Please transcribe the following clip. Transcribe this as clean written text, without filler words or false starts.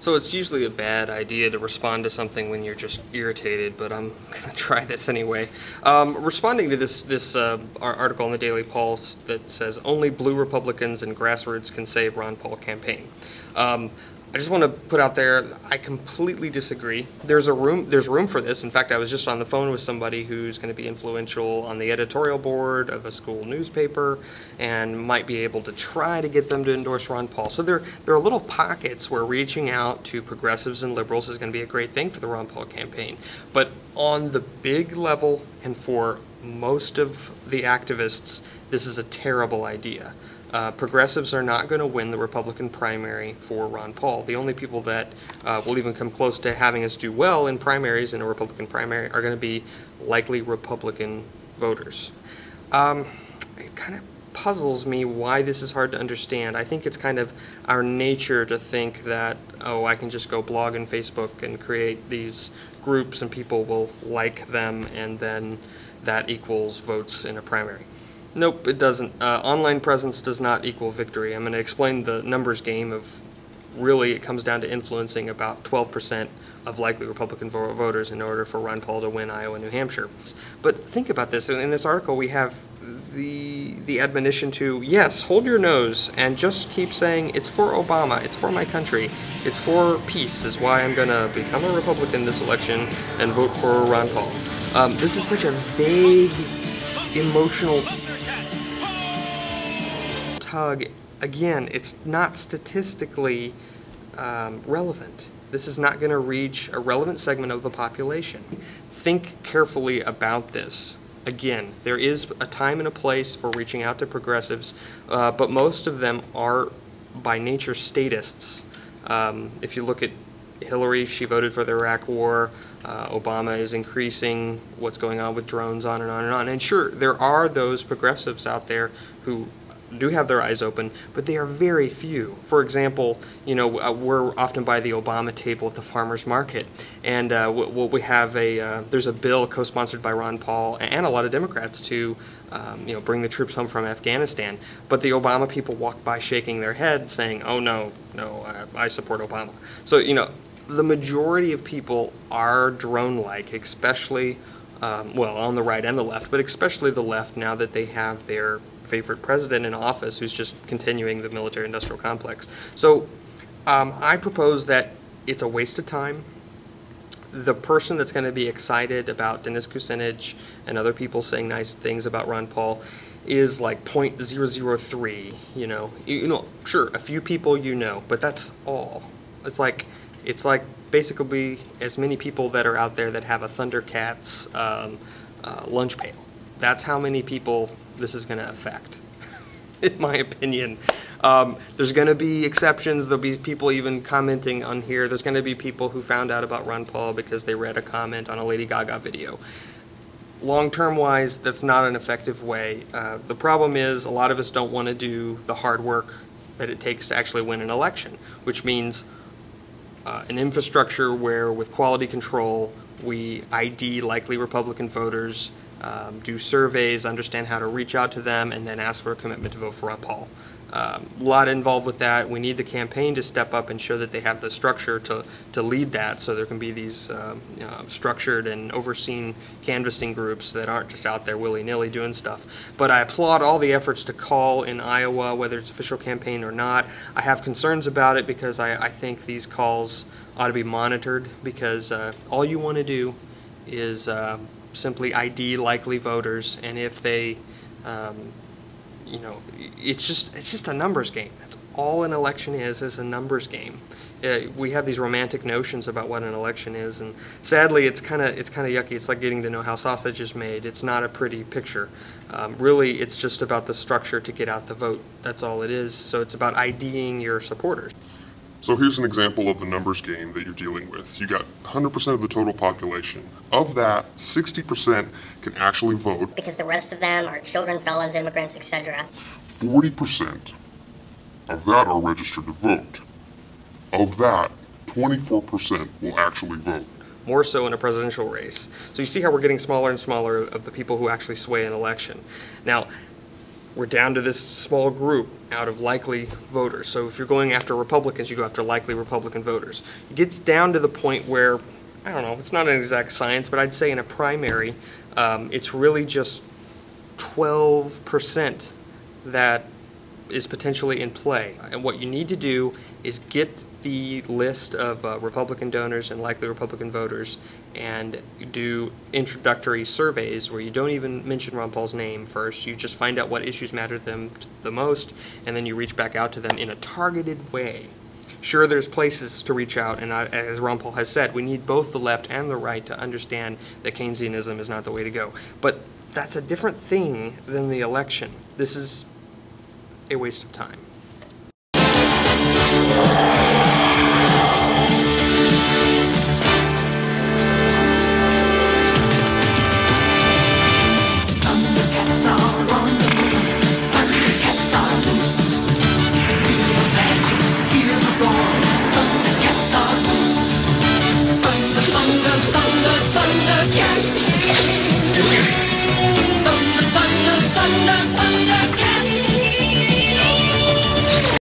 So it's usually a bad idea to respond to something when you're just irritated, but I'm going to try this anyway. Responding to this article in the Daily Pulse that says only blue Republicans and grassroots can save Ron Paul campaign. I just want to put out there, I completely disagree. There's room for this. In fact, I was just on the phone with somebody who's going to be influential on the editorial board of a school newspaper and might be able to try to get them to endorse Ron Paul. So there are little pockets where reaching out to progressives and liberals is going to be a great thing for the Ron Paul campaign. But on the big level and for most of the activists, this is a terrible idea. Progressives are not going to win the Republican primary for Ron Paul. The only people that will even come close to having us do well in primaries, in a Republican primary, are going to be likely Republican voters. It kind of puzzles me why this is hard to understand. I think it's kind of our nature to think that, oh, I can just go blog and Facebook and create these groups and people will like them, and then that equals votes in a primary. Nope, it doesn't. Online presence does not equal victory. I'm going to explain the numbers game of really it comes down to influencing about 12% of likely Republican voters in order for Ron Paul to win Iowa and New Hampshire. But think about this. In this article, we have the admonition to, yes, hold your nose and just keep saying, it's for Obama, it's for my country, it's for peace is why I'm going to become a Republican this election and vote for Ron Paul. This is such a vague, emotional tug. Again, it's not statistically relevant. This is not going to reach a relevant segment of the population. Think carefully about this. Again, there is a time and a place for reaching out to progressives, but most of them are by nature statists. If you look at Hillary, she voted for the Iraq War. Obama is increasing what's going on with drones, on and on and on. And sure, there are those progressives out there who do have their eyes open, but they are very few. For example, you know, we're often by the Obama table at the farmers market, and we have there's a bill co-sponsored by Ron Paul and a lot of Democrats to you know, bring the troops home from Afghanistan. But the Obama people walk by shaking their head, saying, "Oh no, I support Obama." So you know, the majority of people are drone-like, especially well, on the right and the left, but especially the left now that they have their favorite president in office who's just continuing the military-industrial complex. So I propose that it's a waste of time. The person that's going to be excited about Dennis Kucinich and other people saying nice things about Ron Paul is like 0.003, you know, sure, a few people you know, but that's all. It's like basically as many people that are out there that have a Thundercats lunch pail. That's how many people this is going to affect, in my opinion. There's going to be exceptions. There'll be people even commenting on here. There's going to be people who found out about Ron Paul because they read a comment on a Lady Gaga video. Long-term wise, that's not an effective way. The problem is a lot of us don't want to do the hard work that it takes to actually win an election, which means an infrastructure where with quality control we ID likely Republican voters, do surveys, understand how to reach out to them, and then ask for a commitment to vote for Ron Paul. A lot involved with that. We need the campaign to step up and show that they have the structure to lead that, so there can be these structured and overseen canvassing groups that aren't just out there willy-nilly doing stuff. But I applaud all the efforts to call in Iowa, whether it's official campaign or not. I have concerns about it because I think these calls ought to be monitored, because all you want to do is simply ID likely voters, and if they, you know, it's just a numbers game. That's all an election is a numbers game. We have these romantic notions about what an election is, and sadly, it's kind of yucky. It's like getting to know how sausage is made. It's not a pretty picture. Really, it's just about the structure to get out the vote. That's all it is. So it's about IDing your supporters. So here's an example of the numbers game that you're dealing with. You got 100% of the total population. Of that, 60% can actually vote. Because the rest of them are children, felons, immigrants, etc. 40% of that are registered to vote. Of that, 24% will actually vote. More so in a presidential race. So you see how we're getting smaller and smaller of the people who actually sway an election. Now, we're down to this small group out of likely voters. So if you're going after Republicans, you go after likely Republican voters. It gets down to the point where, I don't know, it's not an exact science, but I'd say in a primary, it's really just 12% that is potentially in play. And what you need to do is get the list of Republican donors and likely Republican voters and do introductory surveys where you don't even mention Ron Paul's name first. You just find out what issues matter to them the most, and then you reach back out to them in a targeted way. Sure, there's places to reach out, and as Ron Paul has said, we need both the left and the right to understand that Keynesianism is not the way to go. But that's a different thing than the election. This is a waste of time.